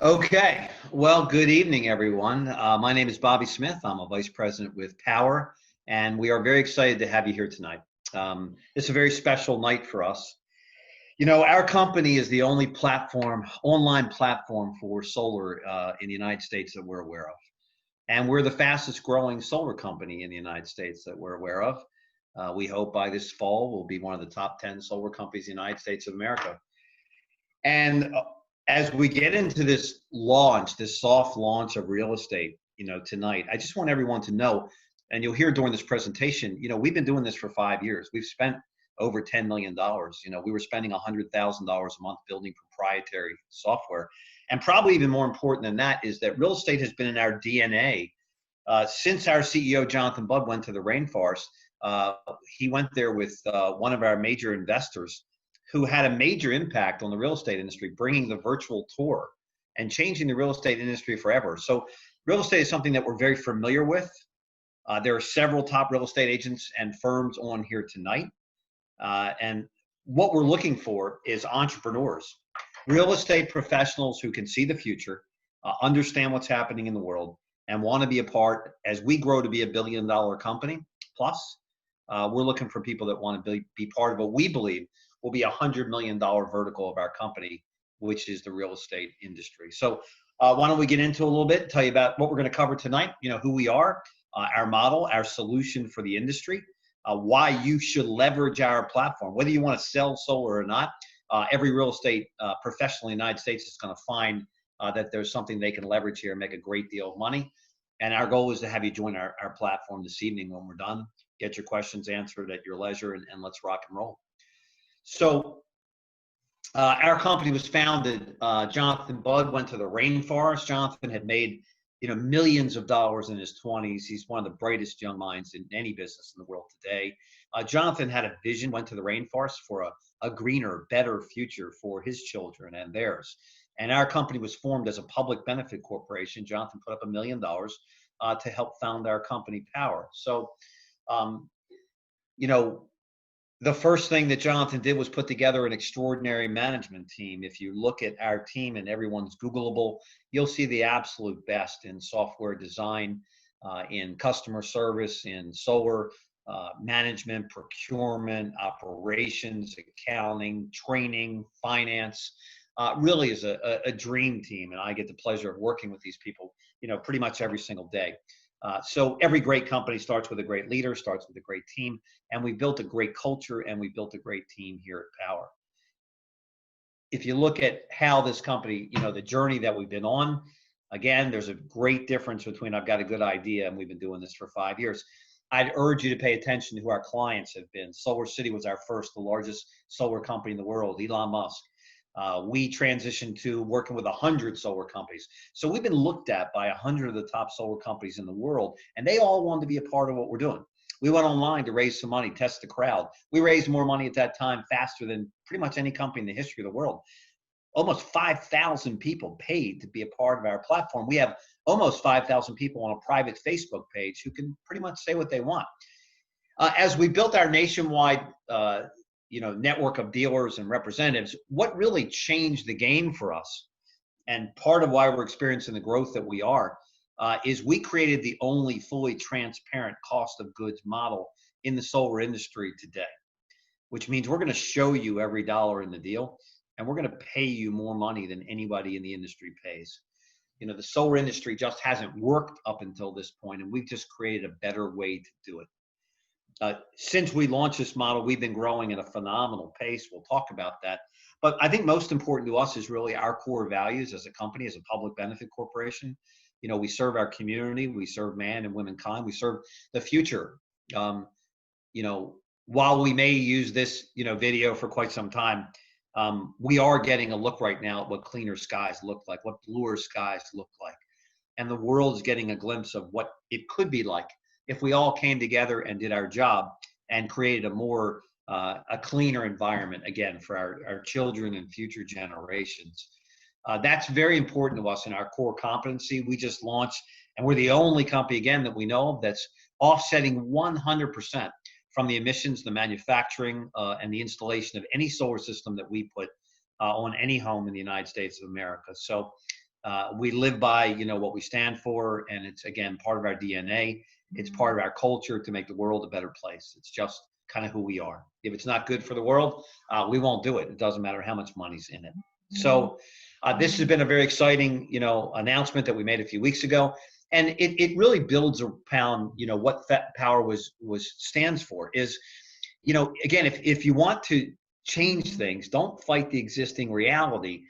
Okay, well, good evening, everyone. My name is Bobby Smith. I'm a vice president with Power, and we are very excited to have you here tonight. It's a very special night for us. You know, our company is the only online platform for solar in the United States that we're aware of. And we're the fastest growing solar company in the United States that we're aware of. We hope by this fall we'll be one of the top 10 solar companies in the United States of America. And as we get into this launch, this soft launch of real estate, tonight, I just want everyone to know, and you'll hear during this presentation, we've been doing this for 5 years. We've spent over $10 million. We were spending $100,000 a month building proprietary software. And probably even more important than that is that real estate has been in our DNA since our CEO, Jonathan Budd, went to the rainforest. He went there with one of our major investors who had a major impact on the real estate industry, bringing the virtual tour and changing the real estate industry forever. So real estate is something that we're very familiar with. There are several top real estate agents and firms on here tonight. And what we're looking for is entrepreneurs, real estate professionals who can see the future, understand what's happening in the world, and want to be a part as we grow to be $1 billion company. Plus, we're looking for people that want to be part of what we believe will be $100 million vertical of our company, which is the real estate industry. So why don't we get into a little bit, tell you about what we're going to cover tonight, who we are, our model, our solution for the industry, why you should leverage our platform, whether you want to sell solar or not. Every real estate professional in the United States is going to find that there's something they can leverage here and make a great deal of money. And our goal is to have you join our platform this evening when we're done, get your questions answered at your leisure, and let's rock and roll. So our company was founded, Jonathan Budd went to the rainforest. Jonathan had made, millions of dollars in his 20s. He's one of the brightest young minds in any business in the world today. Jonathan had a vision, went to the rainforest for a greener, better future for his children and theirs. And our company was formed as a public benefit corporation. Jonathan put up $1 million to help found our company, Power. So, the first thing that Jonathan did was put together an extraordinary management team. If you look at our team, and everyone's Googleable, you'll see the absolute best in software design, in customer service, in solar management, procurement, operations, accounting, training, finance. Really is a dream team, and I get the pleasure of working with these people, pretty much every single day. So every great company starts with a great leader, starts with a great team, and we built a great culture, and we built a great team here at Power. If you look at how this company, the journey that we've been on, again, there's a great difference between I've got a good idea and we've been doing this for 5 years. I'd urge you to pay attention to who our clients have been. Solar City was our first, the largest solar company in the world, Elon Musk. We transitioned to working with 100 solar companies. So we've been looked at by 100 of the top solar companies in the world, and they all wanted to be a part of what we're doing. We went online to raise some money, test the crowd. We raised more money at that time faster than pretty much any company in the history of the world. Almost 5,000 people paid to be a part of our platform. We have almost 5,000 people on a private Facebook page who can pretty much say what they want. As we built our nationwide network of dealers and representatives, what really changed the game for us, and part of why we're experiencing the growth that we are, is we created the only fully transparent cost of goods model in the solar industry today, which means we're going to show you every dollar in the deal, and we're going to pay you more money than anybody in the industry pays. The solar industry just hasn't worked up until this point, and we've just created a better way to do it. Since we launched this model, we've been growing at a phenomenal pace. We'll talk about that. But I think most important to us is really our core values as a company, as a public benefit corporation. We serve our community. We serve man and womankind. We serve the future. While we may use this, video for quite some time, we are getting a look right now at what cleaner skies look like, what bluer skies look like. And the world's getting a glimpse of what it could be like if we all came together and did our job and created a cleaner environment, again, for our children and future generations. That's very important to us in our core competency. We just launched, and we're the only company, again, that we know of that's offsetting 100% from the emissions, the manufacturing, and the installation of any solar system that we put on any home in the United States of America. So We live by, what we stand for, and it's, again, part of our DNA. It's part of our culture to make the world a better place. It's just kind of who we are. If it's not good for the world, we won't do it. It doesn't matter how much money's in it. So this has been a very exciting, announcement that we made a few weeks ago. And it really builds upon, what Power stands for is, again, if you want to change things, don't fight the existing reality.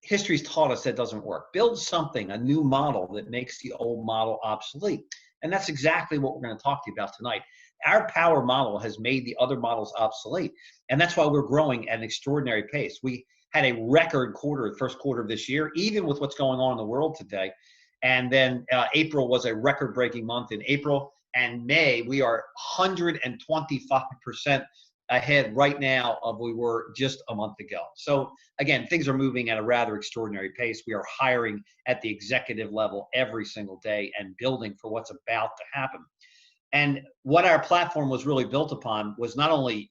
History's taught us that doesn't work. Build something, a new model that makes the old model obsolete. And that's exactly what we're going to talk to you about tonight. Our Power model has made the other models obsolete. And that's why we're growing at an extraordinary pace. We had a record quarter, the first quarter of this year, even with what's going on in the world today. And then April was a record-breaking month in April. And May, we are 125% ahead right now of we were just a month ago. So again, things are moving at a rather extraordinary pace. We are hiring at the executive level every single day and building for what's about to happen. And what our platform was really built upon was not only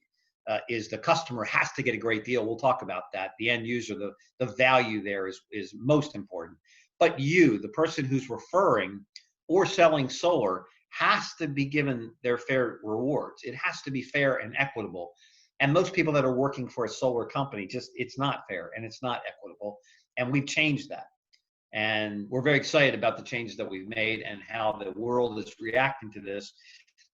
is the customer has to get a great deal. We'll talk about that. The end user, the value there is most important. But you, the person who's referring or selling solar, has to be given their fair rewards. It has to be fair and equitable. And most people that are working for a solar company, it's not fair and it's not equitable. And we've changed that. And we're very excited about the changes that we've made and how the world is reacting to this.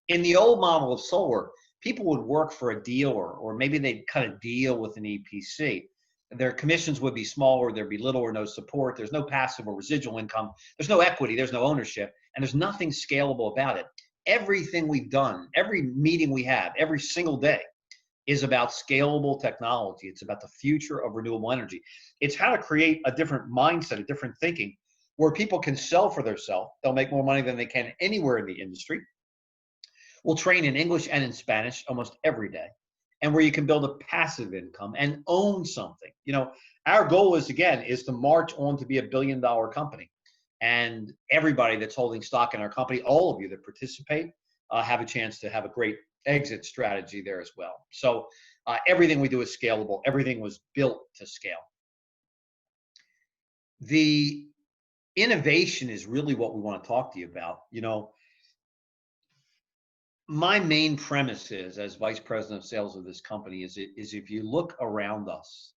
In the old model of solar, people would work for a dealer, or maybe they'd cut a deal with an EPC. Their commissions would be smaller, there'd be little or no support, there's no passive or residual income, there's no equity, there's no ownership, and there's nothing scalable about it. Everything we've done, every meeting we have, every single day is about scalable technology. It's about the future of renewable energy. It's how to create a different mindset, a different thinking, where people can sell for themselves. They'll make more money than they can anywhere in the industry. We'll train in English and in Spanish almost every day. And where you can build a passive income and own something. Our goal is to march on to be $1 billion company. And everybody that's holding stock in our company, all of you that participate, have a chance to have a great exit strategy there as well. So everything we do is scalable. Everything was built to scale. The innovation is really what we want to talk to you about. My main premise is, as vice president of sales of this company, is if you look around us,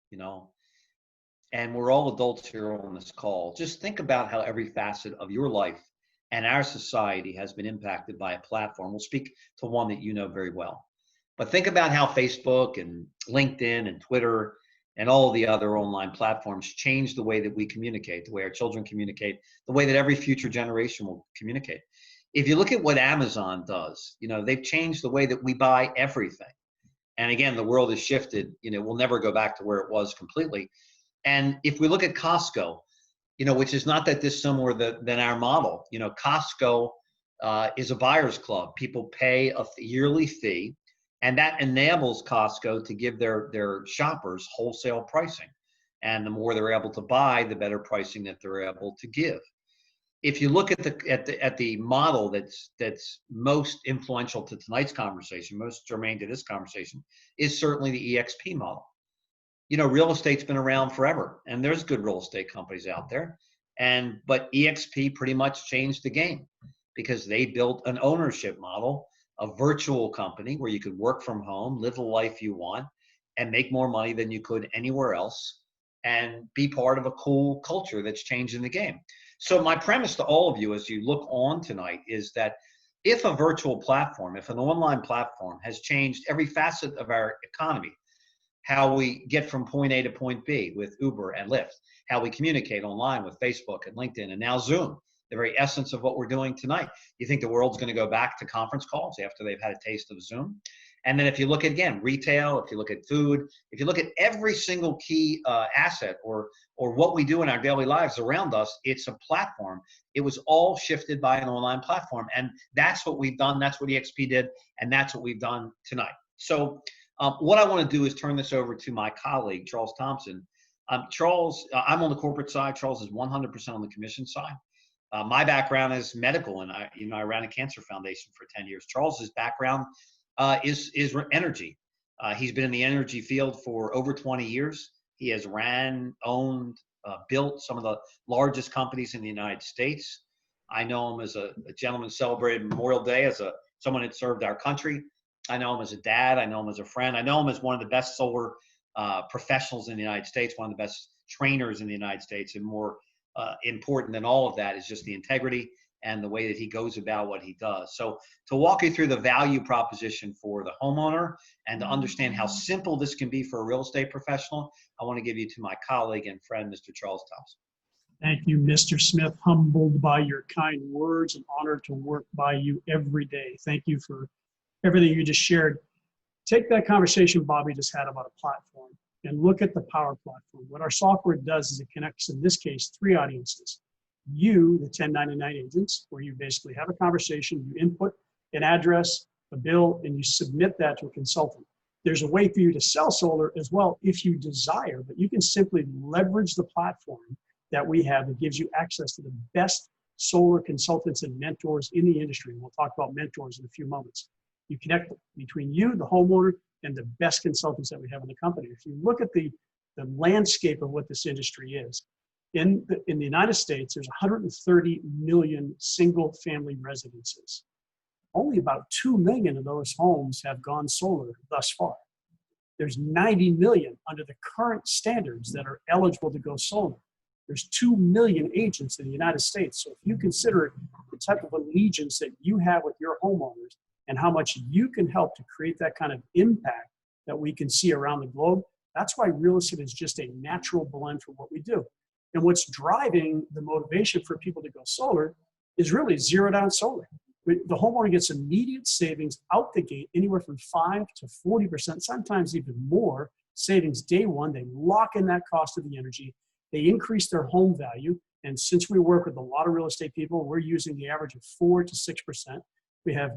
and we're all adults here on this call, just think about how every facet of your life and our society has been impacted by a platform. We'll speak to one that you know very well. But think about how Facebook and LinkedIn and Twitter and all the other online platforms change the way that we communicate, the way our children communicate, the way that every future generation will communicate. If you look at what Amazon does, they've changed the way that we buy everything. And again, the world has shifted. We'll never go back to where it was completely. And if we look at Costco, which is not that dissimilar than our model, Costco is a buyer's club. People pay a yearly fee, and that enables Costco to give their shoppers wholesale pricing. And the more they're able to buy, the better pricing that they're able to give. If you look at the model that's most influential to tonight's conversation, most germane to this conversation, is certainly the EXP model. Real estate's been around forever, and there's good real estate companies out there. But EXP pretty much changed the game because they built an ownership model, a virtual company where you could work from home, live the life you want, and make more money than you could anywhere else, and be part of a cool culture that's changing the game. So my premise to all of you as you look on tonight is that if a virtual platform, if an online platform has changed every facet of our economy, how we get from point A to point B with Uber and Lyft, how we communicate online with Facebook and LinkedIn and now Zoom, the very essence of what we're doing tonight. You think the world's going to go back to conference calls after they've had a taste of Zoom? And then if you look at, again, retail, if you look at food, if you look at every single key asset or what we do in our daily lives around us, it's a platform. It was all shifted by an online platform. And that's what we've done. That's what EXP did. And that's what we've done tonight. So what I want to do is turn this over to my colleague, Charles Thompson. Charles, I'm on the corporate side. Charles is 100% on the commission side. My background is medical, and I ran a cancer foundation for 10 years. Charles's background is energy. He's been in the energy field for over 20 years. He has ran, owned, built some of the largest companies in the United States. I know him as a gentleman celebrated Memorial Day as someone that served our country. I know him as a dad. I know him as a friend. I know him as one of the best solar professionals in the United States, one of the best trainers in the United States. And more important than all of that is just the integrity and the way that he goes about what he does. So to walk you through the value proposition for the homeowner and to understand how simple this can be for a real estate professional, I want to give you to my colleague and friend, Mr. Charles Thompson. Thank you, Mr. Smith. Humbled by your kind words and honored to work by you every day. Thank you for everything you just shared. Take that conversation Bobby just had about a platform and look at the Power Platform. What our software does is it connects, in this case, 3 audiences. You, the 1099 agents, where you basically have a conversation, you input an address, a bill, and you submit that to a consultant. There's a way for you to sell solar as well if you desire, but you can simply leverage the platform that we have that gives you access to the best solar consultants and mentors in the industry. And we'll talk about mentors in a few moments. You connect between you, the homeowner, and the best consultants that we have in the company. If you look at the landscape of what this industry is, in the United States, there's 130 million single family residences. Only about 2 million of those homes have gone solar thus far. There's 90 million under the current standards that are eligible to go solar. There's 2 million agents in the United States. So if you consider the type of allegiance that you have with your homeowners and how much you can help to create that kind of impact that we can see around the globe, that's why real estate is just a natural blend for what we do. And what's driving the motivation for people to go solar is really zero down solar. The homeowner gets immediate savings out the gate, anywhere from 5 to 40%, sometimes even more savings day one. They lock in that cost of the energy. They increase their home value. And since we work with a lot of real estate people, we're using the average of 4 to 6%. We have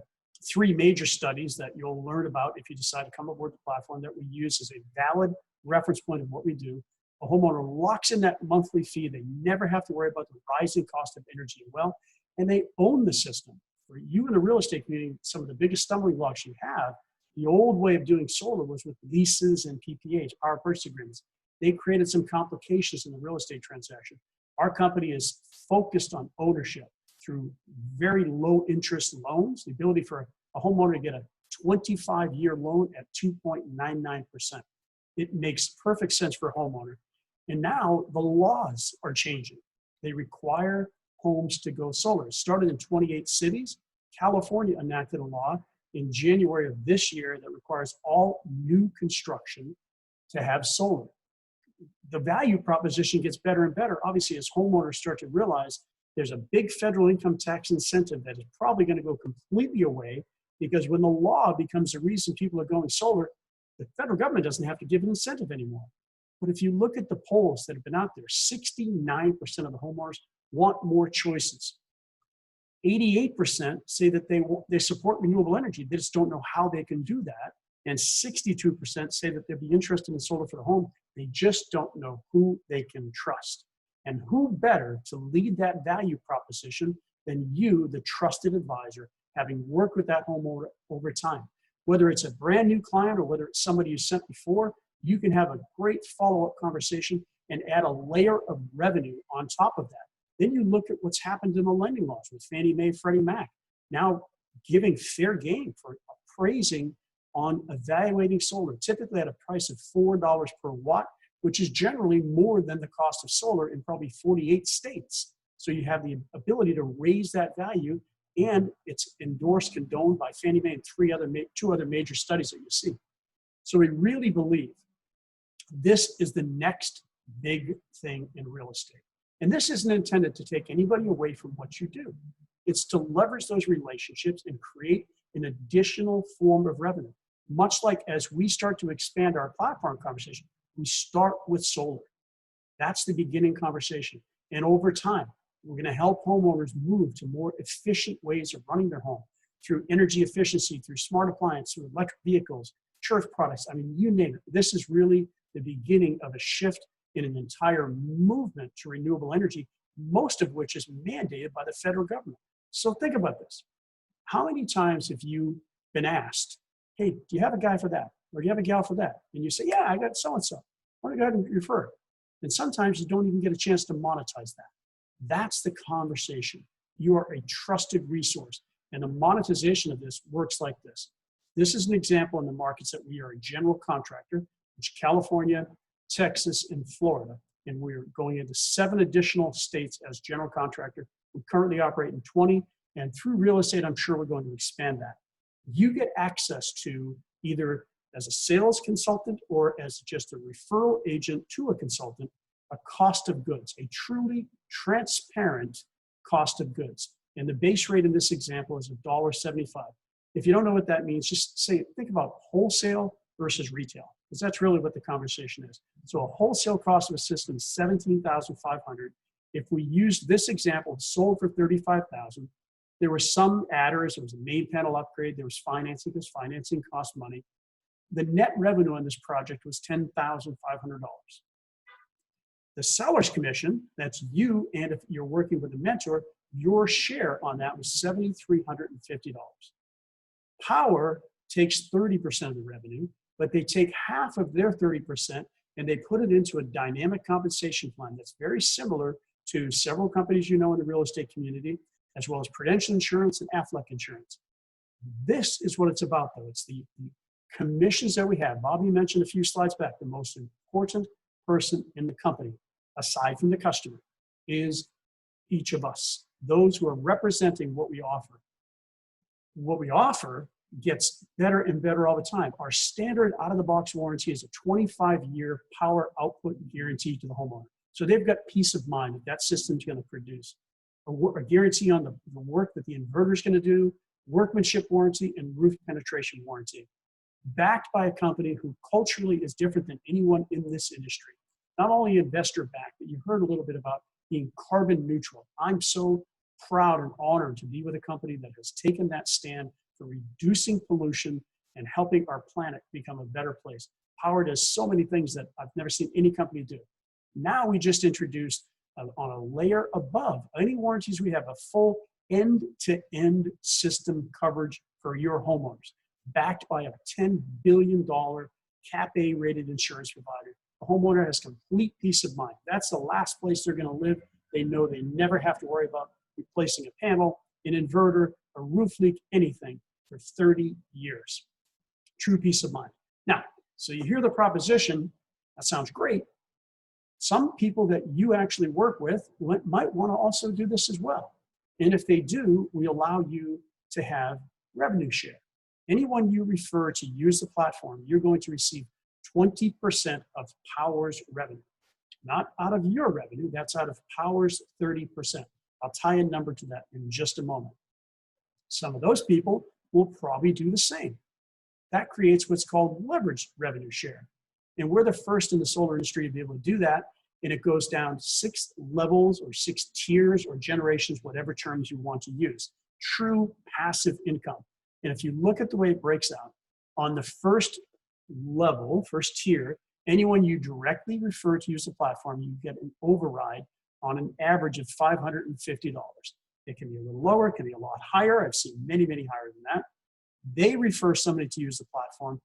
3 major studies that you'll learn about if you decide to come aboard the platform that we use as a valid reference point of what we do. A homeowner locks in that monthly fee. They never have to worry about the rising cost of energy and well, and they own the system. For you in the real estate community, some of the biggest stumbling blocks you have, the old way of doing solar was with leases and PPAs, power purchase agreements. They created some complications in the real estate transaction. Our company is focused on ownership through very low interest loans, the ability for a homeowner to get a 25-year loan at 2.99%. It makes perfect sense for a homeowner. And now the laws are changing. They require homes to go solar. It started in 28 cities. California enacted a law in January of this year that requires all new construction to have solar. The value proposition gets better and better, obviously, as homeowners start to realize there's a big federal income tax incentive that is probably going to go completely away, because when the law becomes the reason people are going solar, the federal government doesn't have to give an incentive anymore. But if you look at the polls that have been out there, 69% of the homeowners want more choices. 88% say that they support renewable energy. They just don't know how they can do that. And 62% say that they'd be interested in solar for the home. They just don't know who they can trust. And who better to lead that value proposition than you, the trusted advisor, having worked with that homeowner over time. Whether it's a brand new client or whether it's somebody you sent before, you can have a great follow-up conversation and add a layer of revenue on top of that. Then you look at what's happened in the lending laws with Fannie Mae, Freddie Mac, now giving fair game for appraising on evaluating solar, typically at a price of $4 per watt, which is generally more than the cost of solar in probably 48 states. So you have the ability to raise that value, and it's endorsed, condoned by Fannie Mae and two other major studies that you see. So we really believe this is the next big thing in real estate. And this isn't intended to take anybody away from what you do. It's to leverage those relationships and create an additional form of revenue. Much like as we start to expand our platform conversation, we start with solar. That's the beginning conversation. And over time, we're going to help homeowners move to more efficient ways of running their home through energy efficiency, through smart appliances, through electric vehicles, church products. I mean, you name it. This is really the beginning of a shift in an entire movement to renewable energy, most of which is mandated by the federal government. So think about this. How many times have you been asked, hey, do you have a guy for that? Or do you have a gal for that? And you say, yeah, I got so-and-so. Why don't you go ahead and refer it? And sometimes you don't even get a chance to monetize that. That's the conversation. You are a trusted resource. And the monetization of this works like this. This is an example in the markets that we are a general contractor, which California, Texas, and Florida. And we're going into 7 additional states as general contractor. We currently operate in 20, and through real estate, I'm sure we're going to expand that. You get access to either as a sales consultant or as just a referral agent to a consultant, a cost of goods, a truly transparent cost of goods. And the base rate in this example is $1.75. If you don't know what that means, just think about wholesale versus retail, because that's really what the conversation is. So a wholesale cost of a system is $17,500. If we used this example, sold for $35,000, there were some adders, there was a main panel upgrade, there was financing, because financing cost money. The net revenue on this project was $10,500. The seller's commission, that's you, and if you're working with a mentor, your share on that was $7,350. Power takes 30% of the revenue, but they take half of their 30% and they put it into a dynamic compensation plan that's very similar to several companies you know in the real estate community, as well as Prudential Insurance and Aflac Insurance. This is what it's about, though. It's the commissions that we have. Bobby mentioned a few slides back, the most important person in the company, aside from the customer, is each of us, those who are representing what we offer. What we offer gets better and better all the time. Our standard out-of-the-box warranty is a 25-year power output guarantee to the homeowner. So they've got peace of mind that that system's going to produce. A guarantee on the work that the inverter is going to do, workmanship warranty, and roof penetration warranty. Backed by a company who culturally is different than anyone in this industry. Not only investor-backed, but you heard a little bit about being carbon neutral. I'm so proud and honored to be with a company that has taken that stand for reducing pollution and helping our planet become a better place. Power does so many things that I've never seen any company do. Now we just introduced on a layer above any warranties, we have a full end-to-end system coverage for your homeowners, backed by a $10 billion Cap A rated insurance provider. The homeowner has complete peace of mind. That's the last place they're going to live. They know they never have to worry about replacing a panel, an inverter, a roof leak, anything for 30 years. True peace of mind. Now, so you hear the proposition, that sounds great. Some people that you actually work with might want to also do this as well. And if they do, we allow you to have revenue share. Anyone you refer to use the platform, you're going to receive 20% of Power's revenue. Not out of your revenue, that's out of Power's 30%. I'll tie a number to that in just a moment. Some of those people will probably do the same. That creates what's called leveraged revenue share. And we're the first in the solar industry to be able to do that. And it goes down 6 levels or 6 tiers or generations, whatever terms you want to use. True passive income. And if you look at the way it breaks out, on the first level, first tier, anyone you directly refer to use the platform, you get an override on an average of $550. It can be a little lower, it can be a lot higher. I've seen many, many higher than that. They refer somebody to use the platform.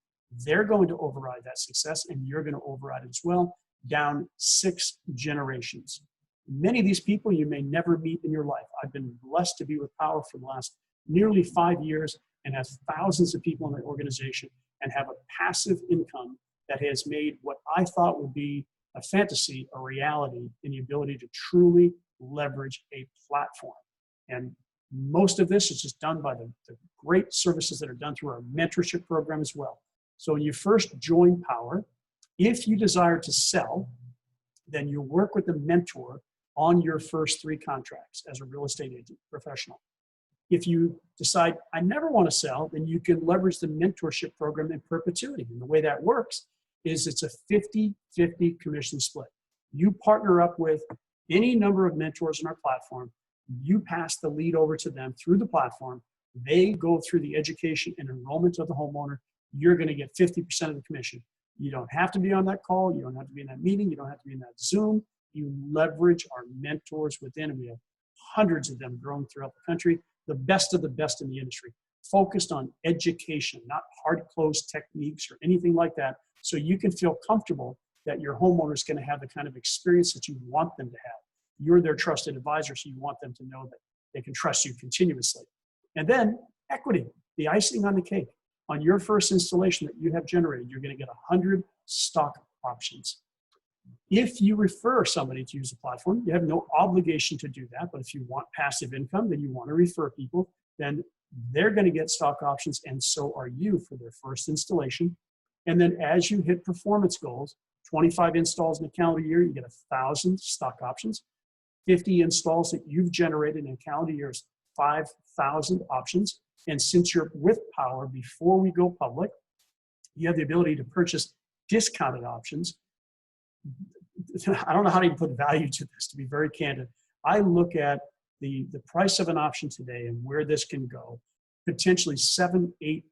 They're going to override that success, and you're going to override it as well, down 6 generations. Many of these people you may never meet in your life. I've been blessed to be with Power for the last nearly 5 years and have thousands of people in my organization and have a passive income that has made what I thought would be a fantasy a reality in the ability to truly leverage a platform. And most of this is just done by the great services that are done through our mentorship program as well. So when you first join Power, if you desire to sell, then you work with a mentor on your first 3 contracts as a real estate agent professional. If you decide, I never want to sell, then you can leverage the mentorship program in perpetuity. And the way that works is it's a 50-50 commission split. You partner up with any number of mentors in our platform. You pass the lead over to them through the platform. They go through the education and enrollment of the homeowner. You're going to get 50% of the commission. You don't have to be on that call. You don't have to be in that meeting. You don't have to be in that Zoom. You leverage our mentors within, and we have hundreds of them growing throughout the country, the best of the best in the industry, focused on education, not hard closed techniques or anything like that. So you can feel comfortable that your homeowner is going to have the kind of experience that you want them to have. You're their trusted advisor, so you want them to know that they can trust you continuously. And then equity, the icing on the cake. On your first installation that you have generated, you're going to get 100 stock options. If you refer somebody to use the platform, you have no obligation to do that. But if you want passive income, then you want to refer people, then they're going to get stock options, and so are you for their first installation. And then as you hit performance goals, 25 installs in a calendar year, you get 1,000 stock options. 50 installs that you've generated in a calendar year is 5,000 options. And since you're with Power, before we go public, you have the ability to purchase discounted options. I don't know how to even put value to this, to be very candid. I look at the price of an option today and where this can go, potentially 7, 8,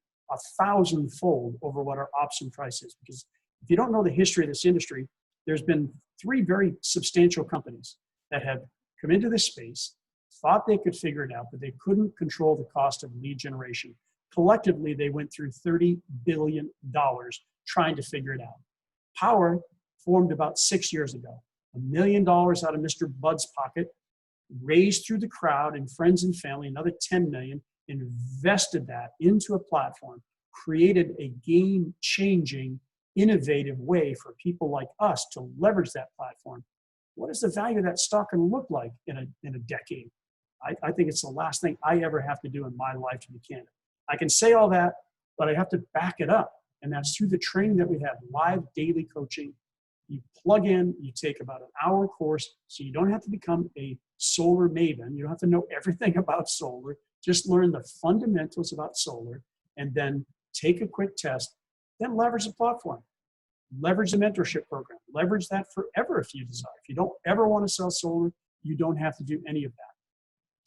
1,000-fold over what our option price is. Because if you don't know the history of this industry, there's been 3 very substantial companies that have come into this space, thought they could figure it out, but they couldn't control the cost of lead generation. Collectively, they went through $30 billion trying to figure it out. Power formed about 6 years ago. $1 million out of Mr. Bud's pocket, raised through the crowd and friends and family, another 10 million, invested that into a platform, created a game-changing, innovative way for people like us to leverage that platform. What is the value of that stock going to look like in a decade? I think it's the last thing I ever have to do in my life, to be candid. I can say all that, but I have to back it up. And that's through the training that we have, live daily coaching. You plug in, you take about an hour course, so you don't have to become a solar maven. You don't have to know everything about solar. Just learn the fundamentals about solar, and then take a quick test, then leverage the platform. Leverage the mentorship program. Leverage that forever if you desire. If you don't ever want to sell solar, you don't have to do any of that.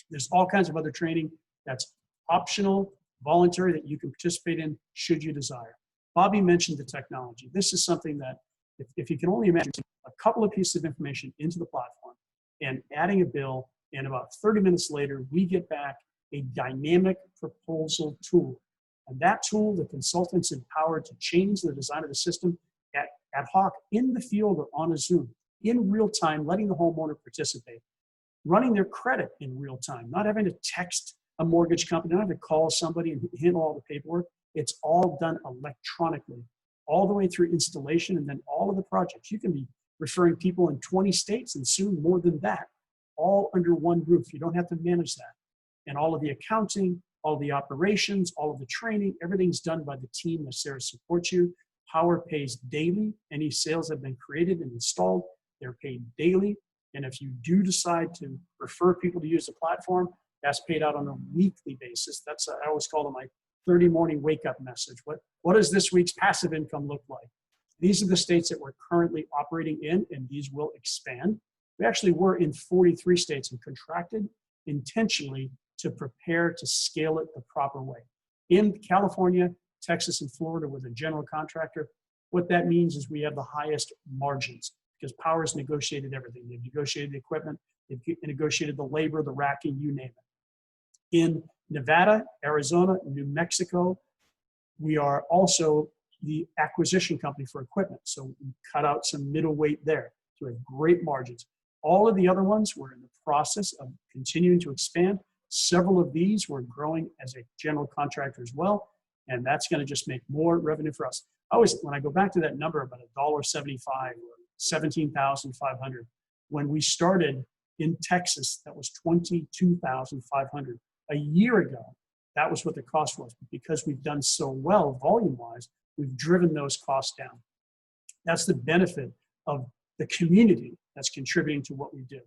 There's all kinds of other training that's optional, voluntary, that you can participate in should you desire. Bobby mentioned the technology. This is something that, if you can only imagine a couple of pieces of information into the platform and adding a bill, and about 30 minutes later, we get back a dynamic proposal tool. And that tool, the consultant's empowered to change the design of the system ad hoc in the field or on a Zoom, in real time, letting the homeowner participate, running their credit in real time, not having to text a mortgage company, not having to call somebody and handle all the paperwork. It's all done electronically, all the way through installation, and then all of the projects. You can be referring people in 20 states and soon more than that, all under one roof. You don't have to manage that. And all of the accounting, all the operations, all of the training, everything's done by the team that's there to support you. Power pays daily. Any sales that have been created and installed, they're paid daily. And if you do decide to refer people to use the platform, that's paid out on a weekly basis. That's, I always call it my 30 morning wake up message. What does this week's passive income look like? These are the states that we're currently operating in, and these will expand. We actually were in 43 states and contracted intentionally to prepare to scale it the proper way. In California, Texas, and Florida, with a general contractor, what that means is we have the highest margins because Power's negotiated everything. They've negotiated the equipment, they've negotiated the labor, the racking, you name it. In Nevada, Arizona, New Mexico, we are also the acquisition company for equipment. So we cut out some middleweight there. So we have great margins. All of the other ones, we're in the process of continuing to expand. Several of these we're growing as a general contractor as well. And that's going to just make more revenue for us. I always, when I go back to that number about $1.75 or 17,500, when we started in Texas, that was 22,500. A year ago, that was what the cost was. But because we've done so well volume-wise, we've driven those costs down. That's the benefit of the community that's contributing to what we do.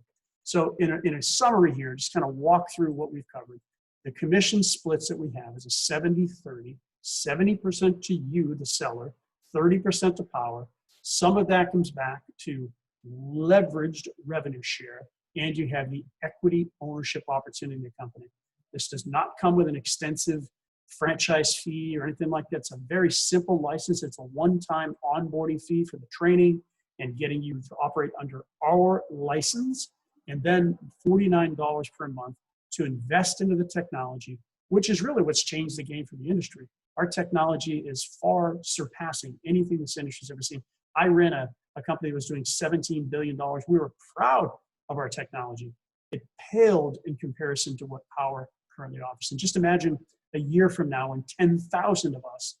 So in a summary here, just kind of walk through what we've covered. The commission splits that we have is a 70-30, 70% to you, the seller, 30% to Power. Some of that comes back to leveraged revenue share, and you have the equity ownership opportunity in the company. This does not come with an extensive franchise fee or anything like that. It's a very simple license. It's a one-time onboarding fee for the training and getting you to operate under our license, and then $49 per month to invest into the technology, which is really what's changed the game for the industry. Our technology is far surpassing anything this industry's ever seen. I ran a a company that was doing $17 billion. We were proud of our technology. It paled in comparison to what Power currently offers. And just imagine a year from now when 10,000 of us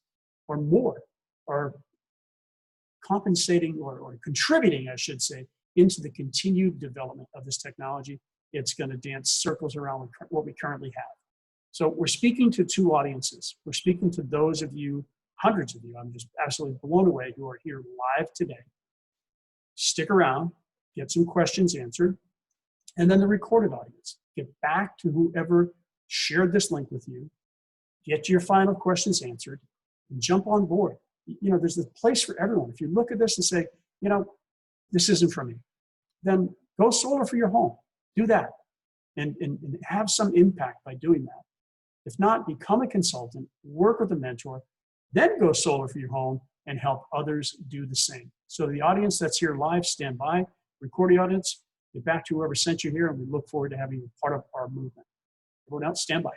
or more are compensating or contributing, I should say, into the continued development of this technology. It's going to dance circles around what we currently have. So we're speaking to two audiences. We're speaking to those of you, hundreds of you, I'm just absolutely blown away, who are here live today. Stick around, get some questions answered, and then the recorded audience. Get back to whoever shared this link with you, get your final questions answered, and jump on board. You know, there's a place for everyone. If you look at this and say, you know, this isn't for me, then go solar for your home. Do that and have some impact by doing that. If not, become a consultant, work with a mentor, then go solar for your home and help others do the same. So the audience that's here live, stand by, record the audience, get back to whoever sent you here, and we look forward to having you part of our movement. Everyone else, stand by.